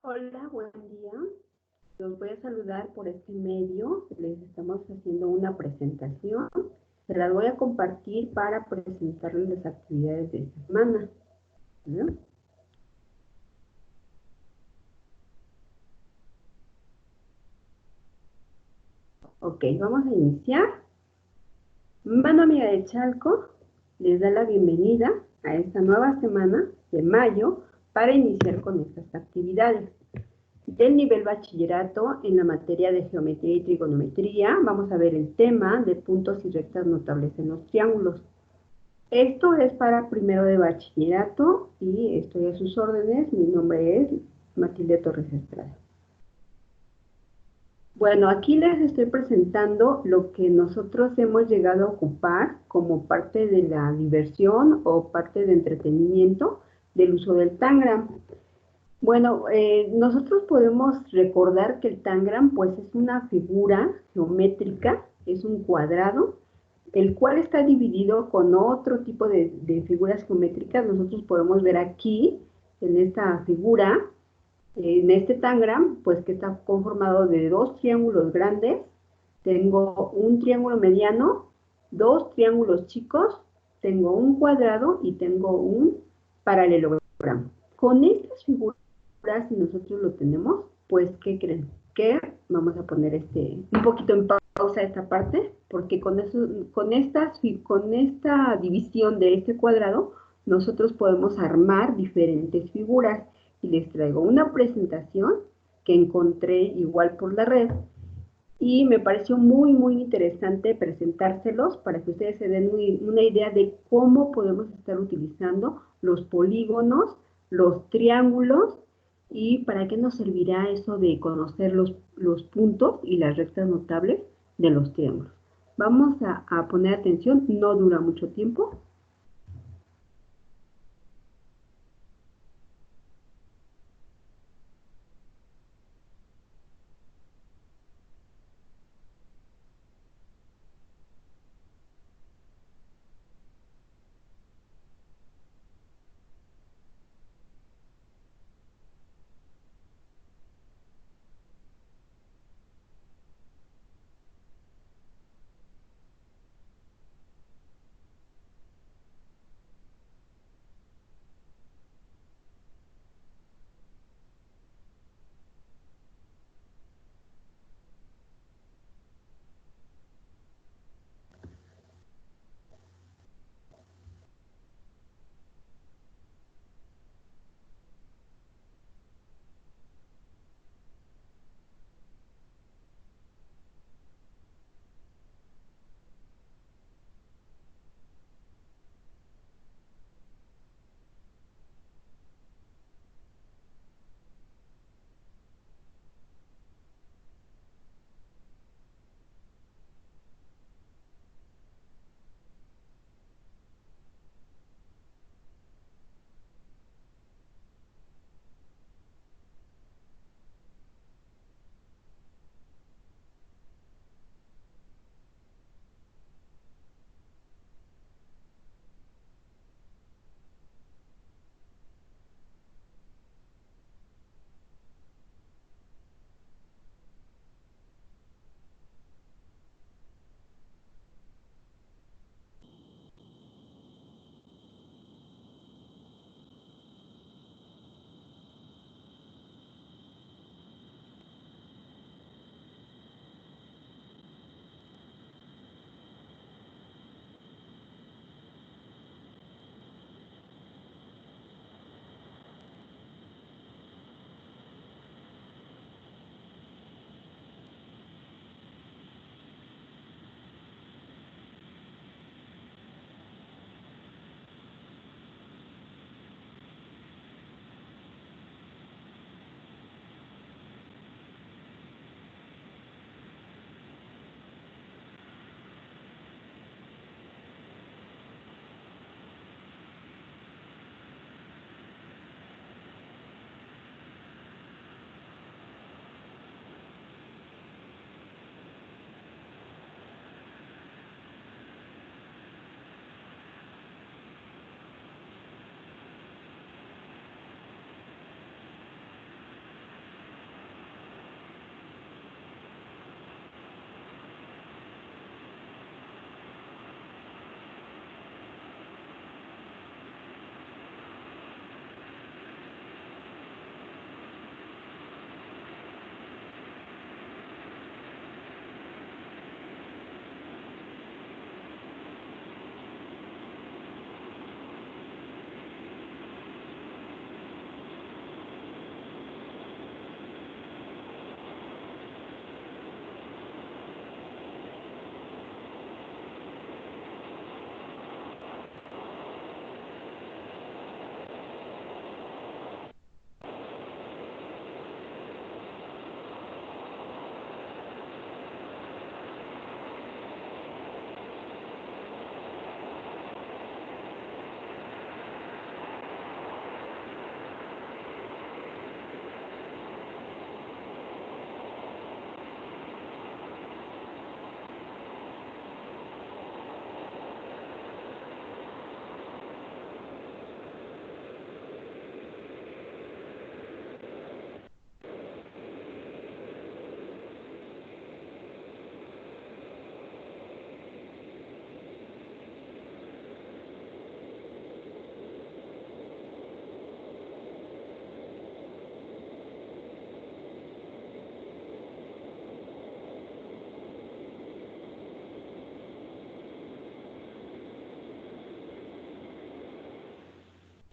Hola, buen día. Los voy a saludar por este medio. Les estamos haciendo una presentación. Se las voy a compartir para presentarles las actividades de esta semana. ¿Sí? Ok, vamos a iniciar. Mano Amiga de Chalco les da la bienvenida a esta nueva semana de mayo para iniciar con estas actividades. Del nivel bachillerato en la materia de geometría y trigonometría, vamos a ver el tema de puntos y rectas notables en los triángulos. Esto es para primero de bachillerato y estoy a sus órdenes. Mi nombre es Matilde Torres Estrada. Bueno, aquí les estoy presentando lo que nosotros hemos llegado a ocupar como parte de la diversión o parte de entretenimiento del uso del Tangram. Bueno, nosotros podemos recordar que el Tangram pues es una figura geométrica, es un cuadrado, el cual está dividido con otro tipo de figuras geométricas. Nosotros podemos ver aquí, en esta figura, en este Tangram, pues que está conformado de dos triángulos grandes. Tengo un triángulo mediano, dos triángulos chicos, tengo un cuadrado y tengo un paralelogramo. Con estas figuras, si nosotros lo tenemos, pues, ¿qué creen? Que vamos a poner un poquito en pausa esta parte, porque con esta división de este cuadrado, nosotros podemos armar diferentes figuras. Y les traigo una presentación que encontré igual por la red, y me pareció muy, muy interesante presentárselos para que ustedes se den una idea de cómo podemos estar utilizando los polígonos, los triángulos y para qué nos servirá eso de conocer los puntos y las rectas notables de los triángulos. Vamos a poner atención, no dura mucho tiempo.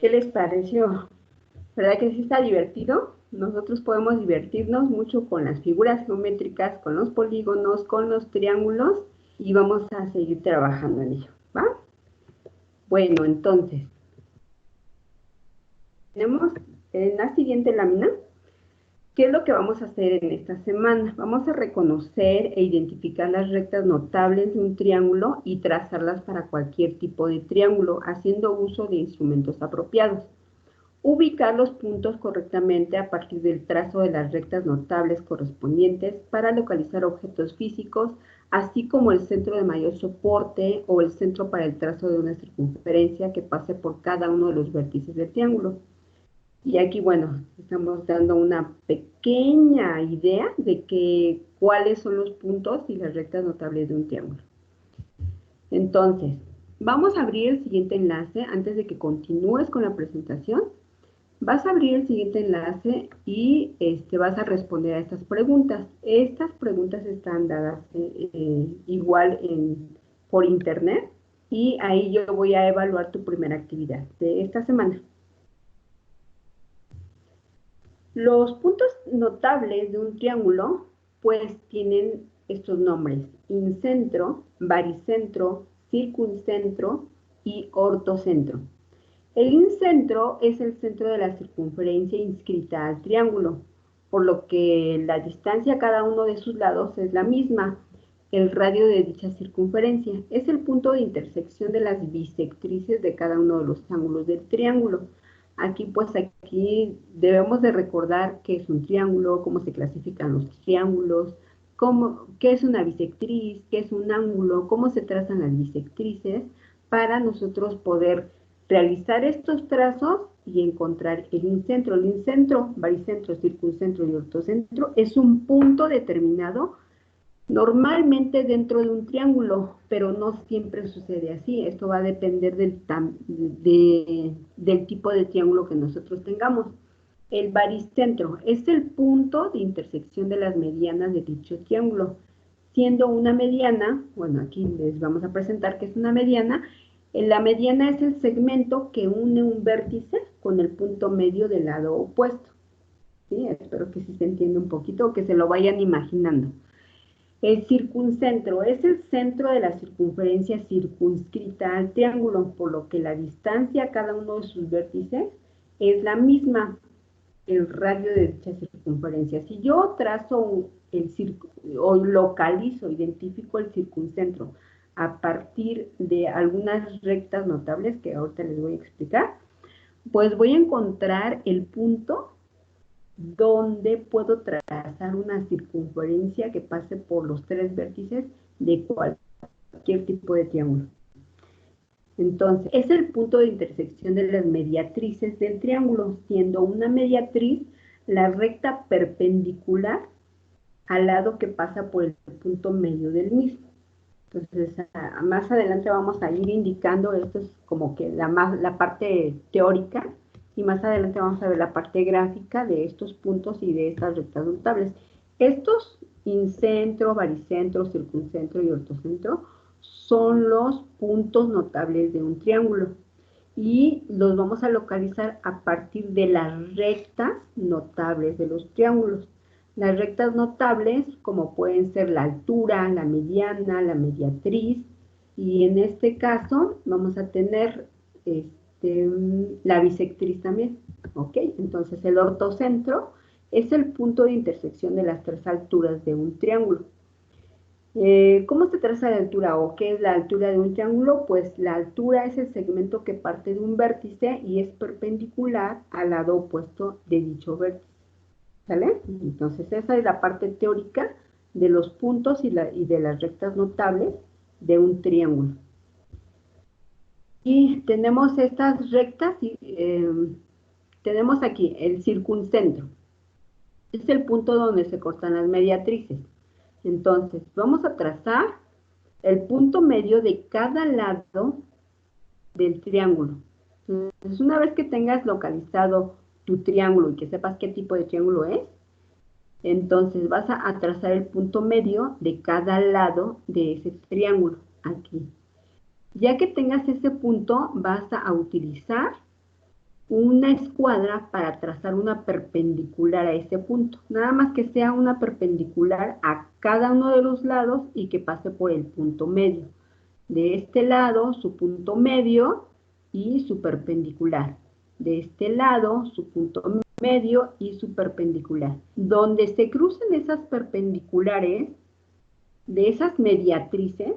¿Qué les pareció? ¿Verdad que sí está divertido? Nosotros podemos divertirnos mucho con las figuras geométricas, con los polígonos, con los triángulos y vamos a seguir trabajando en ello, ¿va? Bueno, entonces, tenemos en la siguiente lámina, ¿qué es lo que vamos a hacer en esta semana? Vamos a reconocer e identificar las rectas notables de un triángulo y trazarlas para cualquier tipo de triángulo, haciendo uso de instrumentos apropiados. Ubicar los puntos correctamente a partir del trazo de las rectas notables correspondientes para localizar objetos físicos, así como el centro de mayor soporte o el centro para el trazo de una circunferencia que pase por cada uno de los vértices del triángulo. Y aquí, bueno, estamos dando una pequeña idea de cuáles son los puntos y las rectas notables de un triángulo. Entonces, vamos a abrir el siguiente enlace antes de que continúes con la presentación. Vas a abrir el siguiente enlace y vas a responder a estas preguntas. Estas preguntas están dadas igual por internet y ahí yo voy a evaluar tu primera actividad de esta semana. Los puntos notables de un triángulo pues tienen estos nombres: incentro, baricentro, circuncentro y ortocentro. El incentro es el centro de la circunferencia inscrita al triángulo, por lo que la distancia a cada uno de sus lados es la misma. El radio de dicha circunferencia es el punto de intersección de las bisectrices de cada uno de los ángulos del triángulo. Aquí debemos de recordar qué es un triángulo, cómo se clasifican los triángulos, qué es una bisectriz, qué es un ángulo, cómo se trazan las bisectrices, para nosotros poder realizar estos trazos y encontrar el incentro. El incentro, baricentro, circuncentro y ortocentro es un punto determinado normalmente dentro de un triángulo, pero no siempre sucede así. Esto va a depender del tipo de triángulo que nosotros tengamos. El baricentro es el punto de intersección de las medianas de dicho triángulo. Siendo una mediana, bueno, aquí les vamos a presentar que es una mediana. La mediana es el segmento que une un vértice con el punto medio del lado opuesto. ¿Sí? Espero que sí se entienda un poquito o que se lo vayan imaginando. El circuncentro es el centro de la circunferencia circunscrita al triángulo, por lo que la distancia a cada uno de sus vértices es la misma, el radio de dicha circunferencia. Si yo trazo o localizo, identifico el circuncentro a partir de algunas rectas notables que ahorita les voy a explicar, pues voy a encontrar el punto donde puedo trazar una circunferencia que pase por los tres vértices de cualquier tipo de triángulo. Entonces, es el punto de intersección de las mediatrices del triángulo, siendo una mediatriz la recta perpendicular al lado que pasa por el punto medio del mismo. Entonces, más adelante vamos a ir indicando, esto es como que la parte teórica, y más adelante vamos a ver la parte gráfica de estos puntos y de estas rectas notables. Estos incentro, baricentro, circuncentro y ortocentro son los puntos notables de un triángulo y los vamos a localizar a partir de las rectas notables de los triángulos. Las rectas notables, como pueden ser la altura, la mediana, la mediatriz, y en este caso vamos a tener la bisectriz también, ¿ok? Entonces el ortocentro es el punto de intersección de las tres alturas de un triángulo. ¿Cómo se traza la altura o qué es la altura de un triángulo? Pues la altura es el segmento que parte de un vértice y es perpendicular al lado opuesto de dicho vértice. ¿Sale? Entonces esa es la parte teórica de los puntos y de las rectas notables de un triángulo. Y tenemos estas rectas y tenemos aquí el circuncentro. Es el punto donde se cortan las mediatrices. Entonces, vamos a trazar el punto medio de cada lado del triángulo. Entonces, una vez que tengas localizado tu triángulo y que sepas qué tipo de triángulo es, entonces vas a trazar el punto medio de cada lado de ese triángulo, aquí. Ya que tengas ese punto, vas a utilizar una escuadra para trazar una perpendicular a ese punto. Nada más que sea una perpendicular a cada uno de los lados y que pase por el punto medio. De este lado, su punto medio y su perpendicular. De este lado, su punto medio y su perpendicular. Donde se crucen esas perpendiculares, de esas mediatrices,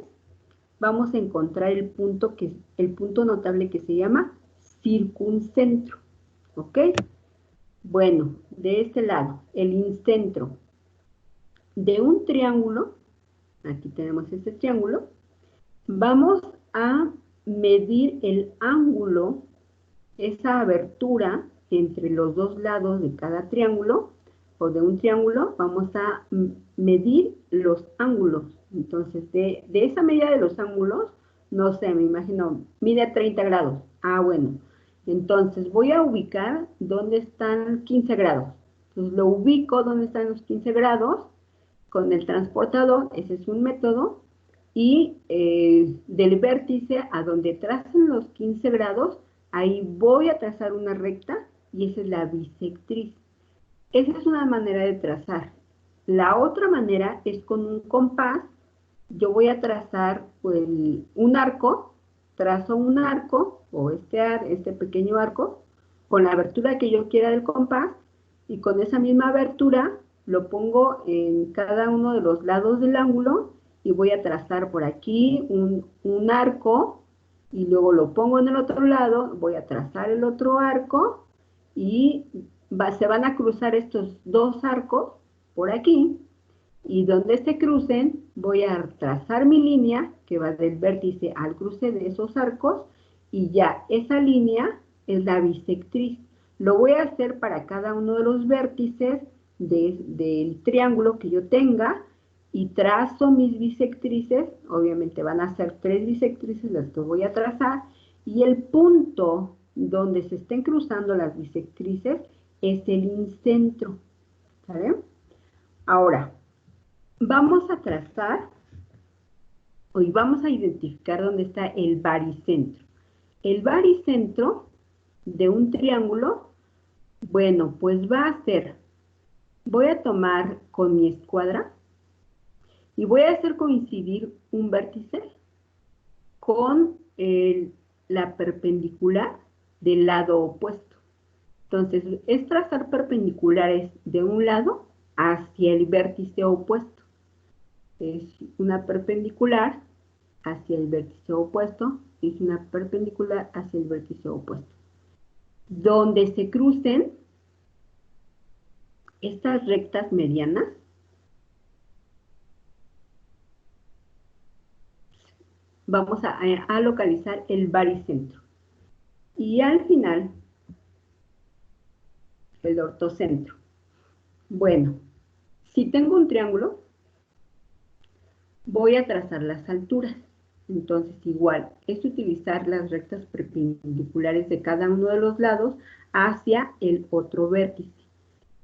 vamos a encontrar el punto notable que se llama circuncentro. ¿Ok? Bueno, de este lado, el incentro de un triángulo, aquí tenemos este triángulo, vamos a medir el ángulo, esa abertura entre los dos lados de cada triángulo o de un triángulo, vamos a medir los ángulos. Entonces, de esa medida de los ángulos, no sé, me imagino, mide 30 grados. Ah, bueno. Entonces, voy a ubicar dónde están 15 grados. Entonces, lo ubico dónde están los 15 grados con el transportador, ese es un método, y del vértice a donde tracen los 15 grados, ahí voy a trazar una recta y esa es la bisectriz. Esa es una manera de trazar. La otra manera es con un compás. Yo voy a trazar pues, un arco, trazo un arco o este pequeño arco con la abertura que yo quiera del compás y con esa misma abertura lo pongo en cada uno de los lados del ángulo y voy a trazar por aquí un arco y luego lo pongo en el otro lado, voy a trazar el otro arco y se van a cruzar estos dos arcos por aquí y donde se crucen voy a trazar mi línea que va del vértice al cruce de esos arcos y ya esa línea es la bisectriz. Lo voy a hacer para cada uno de los vértices del triángulo que yo tenga y trazo mis bisectrices, obviamente van a ser 3 bisectrices las que voy a trazar y el punto donde se estén cruzando las bisectrices es el incentro, ¿vale? Ahora, vamos a trazar, hoy vamos a identificar dónde está el baricentro. El baricentro de un triángulo, bueno, pues va a ser, voy a tomar con mi escuadra y voy a hacer coincidir un vértice con la perpendicular del lado opuesto. Entonces, es trazar perpendiculares de un lado hacia el vértice opuesto. Es una perpendicular hacia el vértice opuesto, es una perpendicular hacia el vértice opuesto. Donde se crucen estas rectas medianas, vamos a localizar el baricentro. Y al final, el ortocentro. Bueno, si tengo un triángulo, voy a trazar las alturas. Entonces, igual, es utilizar las rectas perpendiculares de cada uno de los lados hacia el otro vértice.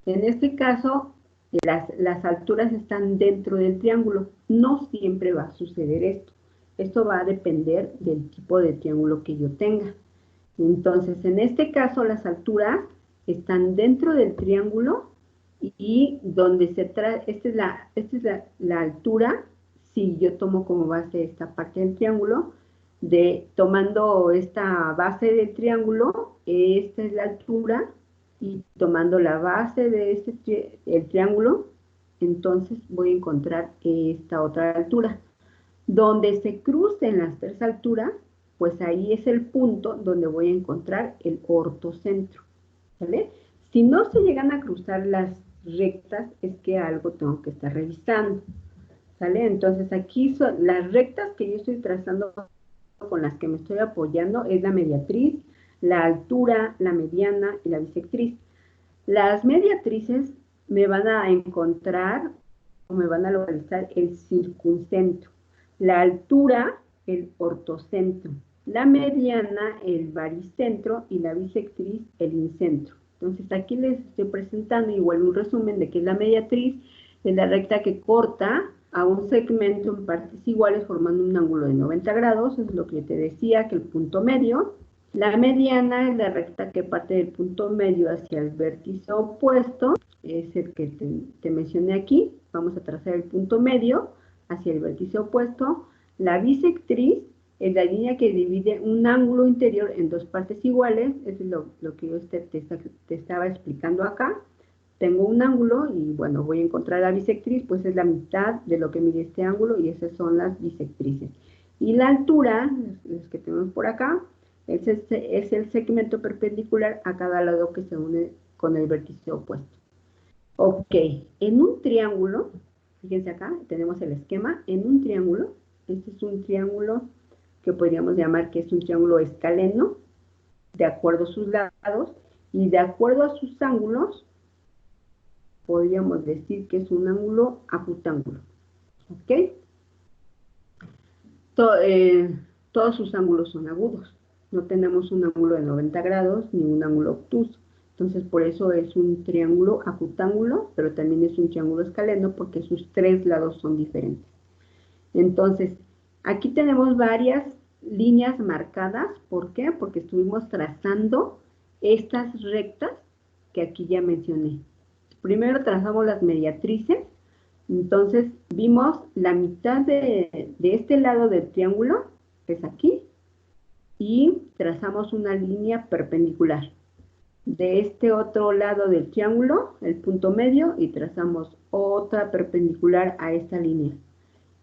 En este caso, las alturas están dentro del triángulo. No siempre va a suceder esto. Esto va a depender del tipo de triángulo que yo tenga. Entonces, en este caso, las alturas están dentro del triángulo y donde esta es la altura, si yo tomo como base esta parte del triángulo, tomando esta base del triángulo, esta es la altura, y tomando la base de el triángulo, entonces voy a encontrar esta otra altura. Donde se crucen las tres alturas, pues ahí es el punto donde voy a encontrar el ortocentro, ¿vale? Si no se llegan a cruzar las rectas, es que algo tengo que estar revisando, ¿sale? Entonces aquí son las rectas que yo estoy trazando con las que me estoy apoyando, es la mediatriz, la altura, la mediana y la bisectriz. Las mediatrices me van a encontrar o me van a localizar el circuncentro, la altura, el ortocentro, la mediana, el baricentro y la bisectriz, el incentro. Entonces aquí les estoy presentando igual un resumen de qué es la mediatriz, es la recta que corta a un segmento en partes iguales formando un ángulo de 90 grados, es lo que te decía, que el punto medio. La mediana es la recta que parte del punto medio hacia el vértice opuesto, es el que te mencioné aquí. Vamos a trazar el punto medio hacia el vértice opuesto. La bisectriz es la línea que divide un ángulo interior en dos partes iguales. Eso es lo que yo te estaba explicando acá. Tengo un ángulo y bueno, voy a encontrar la bisectriz, pues es la mitad de lo que mide este ángulo y esas son las bisectrices. Y la altura, las que tenemos por acá, es el segmento perpendicular a cada lado que se une con el vértice opuesto. Ok, en un triángulo, fíjense acá, tenemos el esquema, en un triángulo, este es un triángulo que podríamos llamar que es un triángulo escaleno, de acuerdo a sus lados, y de acuerdo a sus ángulos, podríamos decir que es un ángulo acutángulo. ¿Ok? Todos sus ángulos son agudos. No tenemos un ángulo de 90 grados ni un ángulo obtuso. Entonces, por eso es un triángulo acutángulo, pero también es un triángulo escaleno porque sus tres lados son diferentes. Entonces, aquí tenemos varias líneas marcadas. ¿Por qué? Porque estuvimos trazando estas rectas que aquí ya mencioné. Primero trazamos las mediatrices. Entonces, vimos la mitad de este lado del triángulo, que es aquí, y trazamos una línea perpendicular. De este otro lado del triángulo, el punto medio, y trazamos otra perpendicular a esta línea.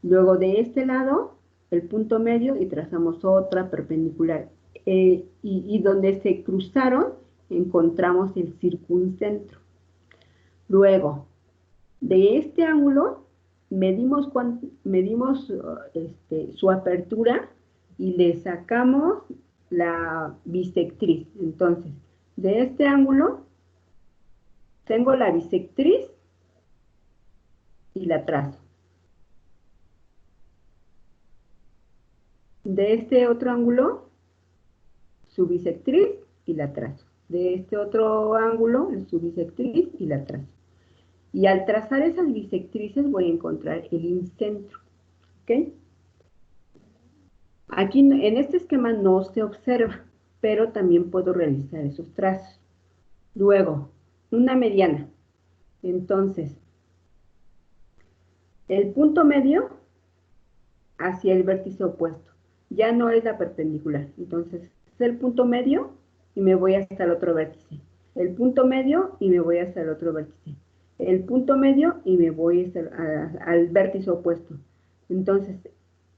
Luego de este lado, el punto medio, y trazamos otra perpendicular. Y donde se cruzaron, encontramos el circuncentro. Luego, de este ángulo, medimos su apertura y le sacamos la bisectriz. Entonces, de este ángulo, tengo la bisectriz y la trazo. De este otro ángulo, su bisectriz y la trazo. De este otro ángulo, su bisectriz y la trazo. Y al trazar esas bisectrices voy a encontrar el incentro. ¿Ok? Aquí en este esquema no se observa, pero también puedo realizar esos trazos. Luego, una mediana. Entonces, el punto medio hacia el vértice opuesto. Ya no es la perpendicular. Entonces, es el punto medio y me voy hasta el otro vértice. El punto medio y me voy hasta el otro vértice. El punto medio y me voy al vértice opuesto. Entonces,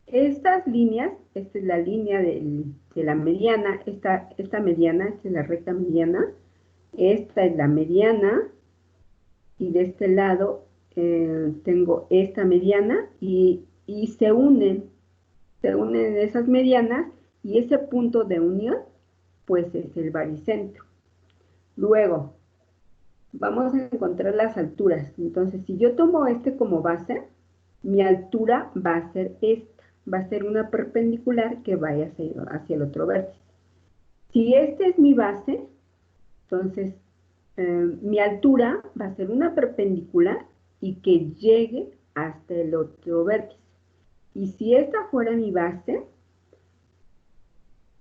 estas líneas, esta es la línea de la mediana, esta mediana, esta es la recta mediana, esta es la mediana, y de este lado tengo esta mediana, y se unen esas medianas, y ese punto de unión, pues es el baricentro. Luego, vamos a encontrar las alturas. Entonces, si yo tomo este como base, mi altura va a ser esta. Va a ser una perpendicular que vaya hacia el otro vértice. Si este es mi base, entonces mi altura va a ser una perpendicular y que llegue hasta el otro vértice. Y si esta fuera mi base,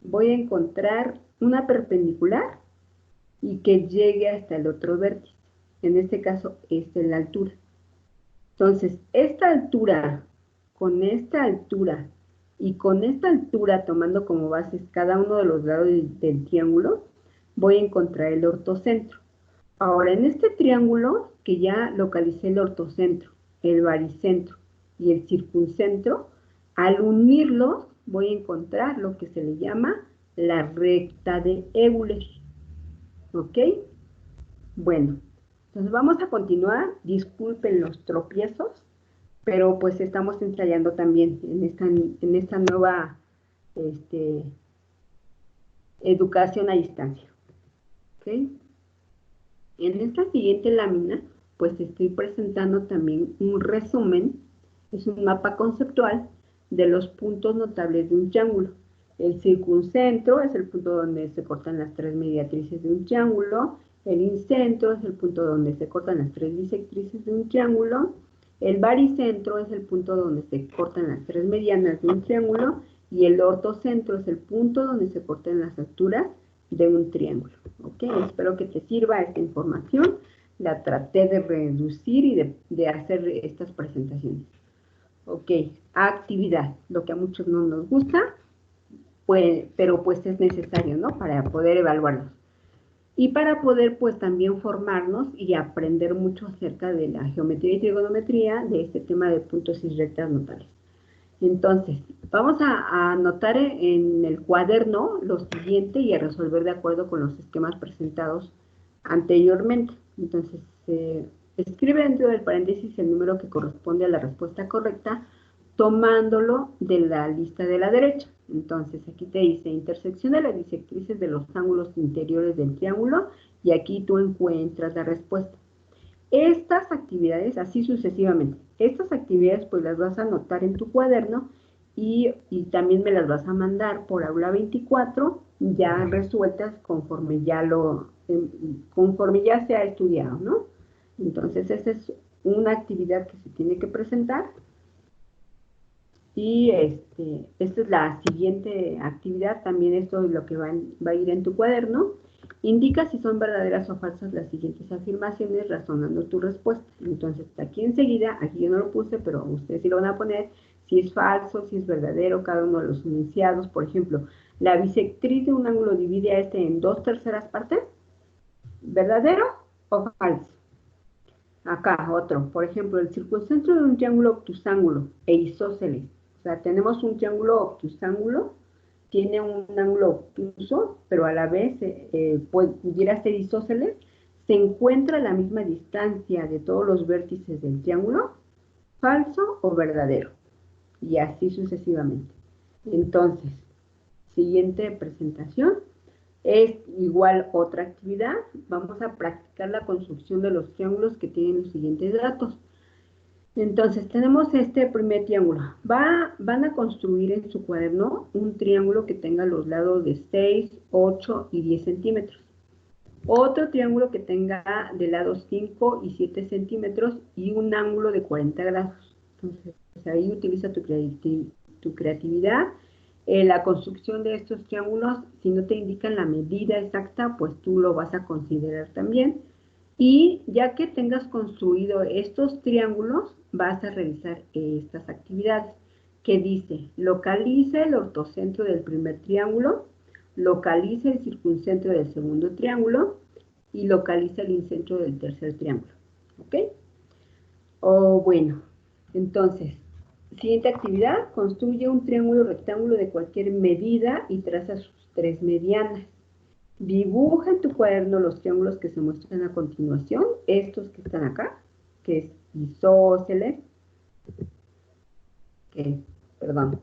voy a encontrar una perpendicular y que llegue hasta el otro vértice. En este caso, esta es la altura. Entonces, esta altura con esta altura y con esta altura, tomando como bases cada uno de los lados del triángulo, voy a encontrar el ortocentro. Ahora, en este triángulo, que ya localicé el ortocentro, el baricentro y el circuncentro, al unirlos voy a encontrar lo que se le llama la recta de Euler. ¿Ok? Bueno, entonces vamos a continuar. Disculpen los tropiezos, pero pues estamos ensayando también en esta nueva educación a distancia. ¿Ok? En esta siguiente lámina, pues estoy presentando también un resumen, es un mapa conceptual de los puntos notables de un triángulo. El circuncentro es el punto donde se cortan las tres mediatrices de un triángulo, el incentro es el punto donde se cortan las tres bisectrices de un triángulo, el baricentro es el punto donde se cortan las tres medianas de un triángulo, y el ortocentro es el punto donde se cortan las alturas de un triángulo. ¿Ok? Espero que te sirva esta información. La traté de reducir y de hacer estas presentaciones. Ok, actividad, lo que a muchos no nos gusta, pues, pero pues es necesario, ¿no? Para poder evaluarlos. Y para poder pues también formarnos y aprender mucho acerca de la geometría y trigonometría de este tema de puntos y rectas notales. Entonces, vamos a anotar en el cuaderno lo siguiente y a resolver de acuerdo con los esquemas presentados anteriormente. Entonces, escribe dentro del paréntesis el número que corresponde a la respuesta correcta, tomándolo de la lista de la derecha. Entonces, aquí te dice intersección de las bisectrices de los ángulos interiores del triángulo y aquí tú encuentras la respuesta. Estas actividades, así sucesivamente, estas actividades pues las vas a anotar en tu cuaderno y también me las vas a mandar por aula 24 ya resueltas conforme ya se ha estudiado, ¿no? Entonces esa es una actividad que se tiene que presentar y esta es la siguiente actividad, también esto es lo que va a ir en tu cuaderno. Indica si son verdaderas o falsas las siguientes afirmaciones razonando tu respuesta. Entonces, aquí enseguida, aquí yo no lo puse, pero ustedes sí lo van a poner, si es falso, si es verdadero, cada uno de los enunciados. Por ejemplo, la bisectriz de un ángulo divide a este en 2/3 partes. ¿Verdadero o falso? Acá, otro. Por ejemplo, el circuncentro de un triángulo obtusángulo e isósceles. O sea, tenemos un triángulo obtusángulo, tiene un ángulo obtuso, pero a la vez pudiera ser isósceles. Se encuentra a la misma distancia de todos los vértices del triángulo, falso o verdadero. Y así sucesivamente. Entonces, siguiente presentación. Es igual otra actividad. Vamos a practicar la construcción de los triángulos que tienen los siguientes datos. Entonces, tenemos este primer triángulo. Van a construir en su cuaderno un triángulo que tenga los lados de 6, 8 y 10 centímetros. Otro triángulo que tenga de lados 5 y 7 centímetros y un ángulo de 40 grados. Entonces, ahí utiliza tu creatividad. La construcción de estos triángulos, si no te indican la medida exacta, pues tú lo vas a considerar también. Y ya que tengas construido estos triángulos, vas a realizar estas actividades que dice, localiza el ortocentro del primer triángulo, localiza el circuncentro del segundo triángulo y localiza el incentro del tercer triángulo. ¿Ok? O bueno, entonces, siguiente actividad, construye un triángulo rectángulo de cualquier medida y traza sus tres medianas. Dibuja en tu cuaderno los triángulos que se muestran a continuación, estos que están acá, que es isósceles, perdón,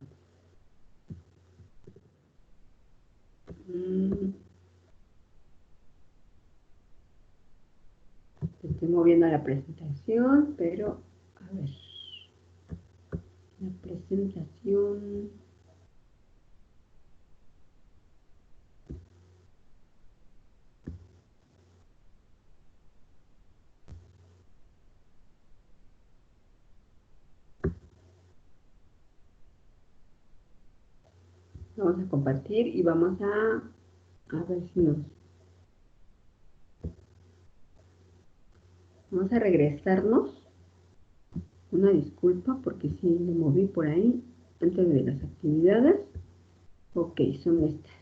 estoy moviendo la presentación, pero a ver, la presentación. Vamos a compartir y vamos a ver si nos... Vamos a regresarnos. Una disculpa porque sí me moví por ahí antes de las actividades. Ok, son estas.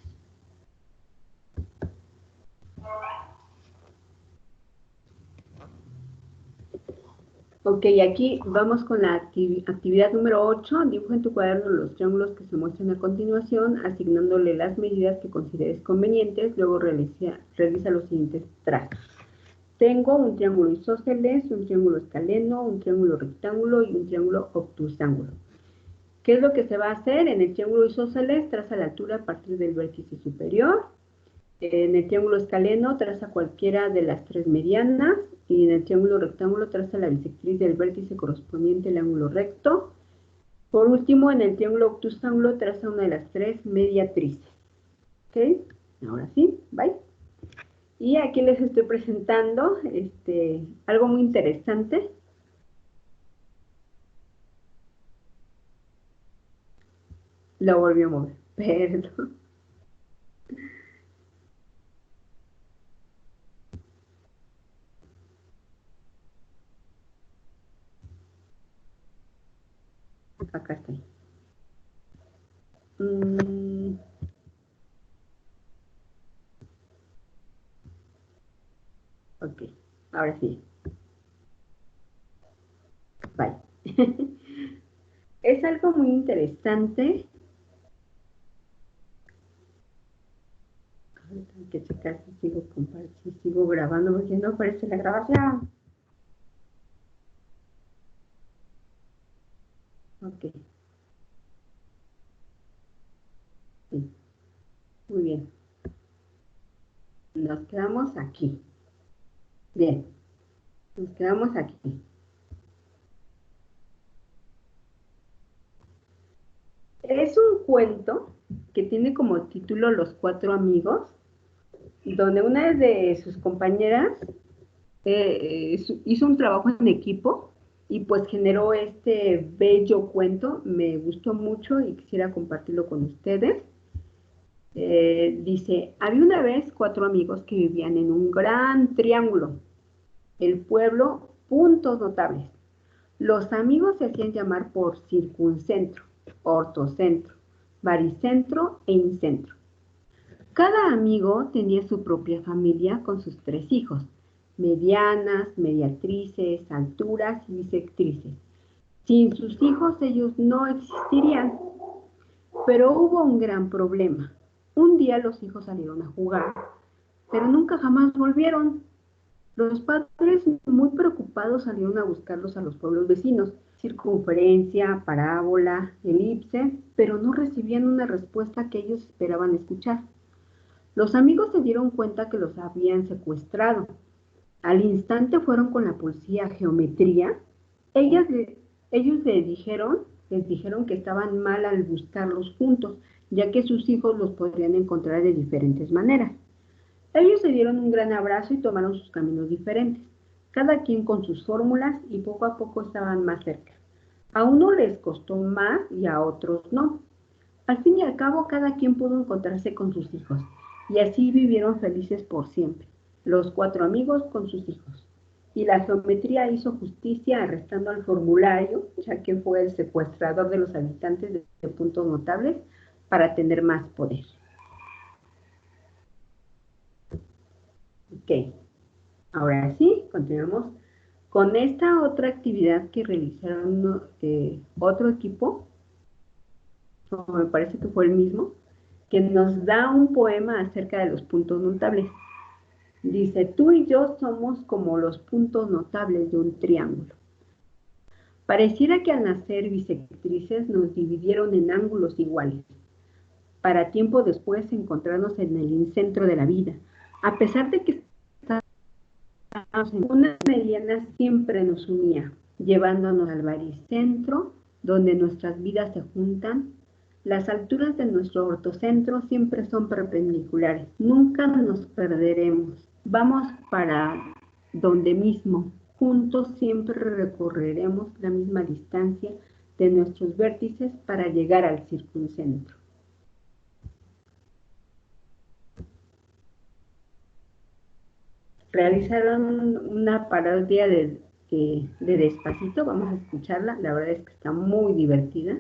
Ok, aquí vamos con la actividad número 8. Dibuja en tu cuaderno los triángulos que se muestran a continuación, asignándole las medidas que consideres convenientes. Luego realiza los siguientes trazos. Tengo un triángulo isósceles, un triángulo escaleno, un triángulo rectángulo y un triángulo obtusángulo. ¿Qué es lo que se va a hacer? En el triángulo isósceles traza la altura a partir del vértice superior. En el triángulo escaleno traza cualquiera de las tres medianas y en el triángulo rectángulo traza la bisectriz del vértice correspondiente al ángulo recto. Por último, en el triángulo obtusángulo traza una de las tres mediatrices. ¿Ok? Ahora sí, bye. Y aquí les estoy presentando algo muy interesante. Lo volvió a mover. Perdón. Acá estoy. Mm, ok, ahora sí. Bye. Es algo muy interesante. Tengo que checar si sigo, si sigo grabando porque no aparece la grabación. Ok, sí, muy bien. Nos quedamos aquí. Bien, nos quedamos aquí. Es un cuento que tiene como título Los Cuatro Amigos, donde una de sus compañeras hizo un trabajo en equipo y pues generó este bello cuento. Me gustó mucho y quisiera compartirlo con ustedes. Dice, había una vez cuatro amigos que vivían en un gran triángulo. El pueblo, puntos notables. Los amigos se hacían llamar por circuncentro, ortocentro, baricentro e incentro. Cada amigo tenía su propia familia con sus tres hijos, medianas, mediatrices, alturas y bisectrices. Sin sus hijos ellos no existirían, pero hubo un gran problema. Un día los hijos salieron a jugar, pero nunca jamás volvieron. Los padres, muy preocupados, salieron a buscarlos a los pueblos vecinos, circunferencia, parábola, elipse, pero no recibían una respuesta que ellos esperaban escuchar. Los amigos se dieron cuenta que los habían secuestrado. Al instante fueron con la policía a geometría. Ellas le- ellos les dijeron que estaban mal al buscarlos juntos, ya que sus hijos los podrían encontrar de diferentes maneras. Ellos se dieron un gran abrazo y tomaron sus caminos diferentes, cada quien con sus fórmulas y poco a poco estaban más cerca. A uno les costó más y a otros no. Al fin y al cabo, cada quien pudo encontrarse con sus hijos, y así vivieron felices por siempre, los cuatro amigos con sus hijos. Y la geometría hizo justicia arrestando al formulario, ya que fue el secuestrador de los habitantes de puntos notables para tener más poder. Ok, ahora sí, continuamos con esta otra actividad que realizaron otro equipo, o me parece que fue el mismo, que nos da un poema acerca de los puntos notables. Dice, tú y yo somos como los puntos notables de un triángulo. Pareciera que al nacer bisectrices nos dividieron en ángulos iguales, para tiempo después encontrarnos en el centro de la vida. A pesar de que estábamos en una mediana siempre nos unía, llevándonos al baricentro, donde nuestras vidas se juntan. Las alturas de nuestro ortocentro siempre son perpendiculares. Nunca nos perderemos. Vamos para donde mismo. Juntos siempre recorreremos la misma distancia de nuestros vértices para llegar al circuncentro. Realizaron una parodia de Despacito. Vamos a escucharla. La verdad es que está muy divertida.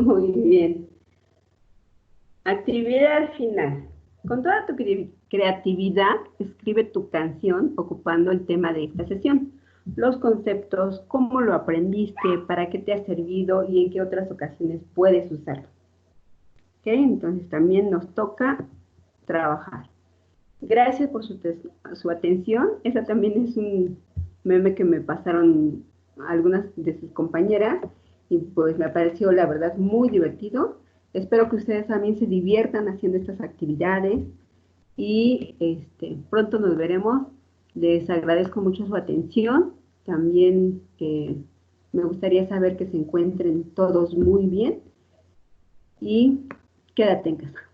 Muy bien. Actividad final. Con toda tu creatividad, escribe tu canción ocupando el tema de esta sesión. Los conceptos, cómo lo aprendiste, para qué te ha servido y en qué otras ocasiones puedes usarlo. ¿Ok? Entonces también nos toca trabajar. Gracias por su atención. Esa también es un meme que me pasaron algunas de sus compañeras y pues me pareció la verdad muy divertido. Espero que ustedes también se diviertan haciendo estas actividades y pronto nos veremos. Les agradezco mucho su atención. También me gustaría saber que se encuentren todos muy bien y quédate en casa.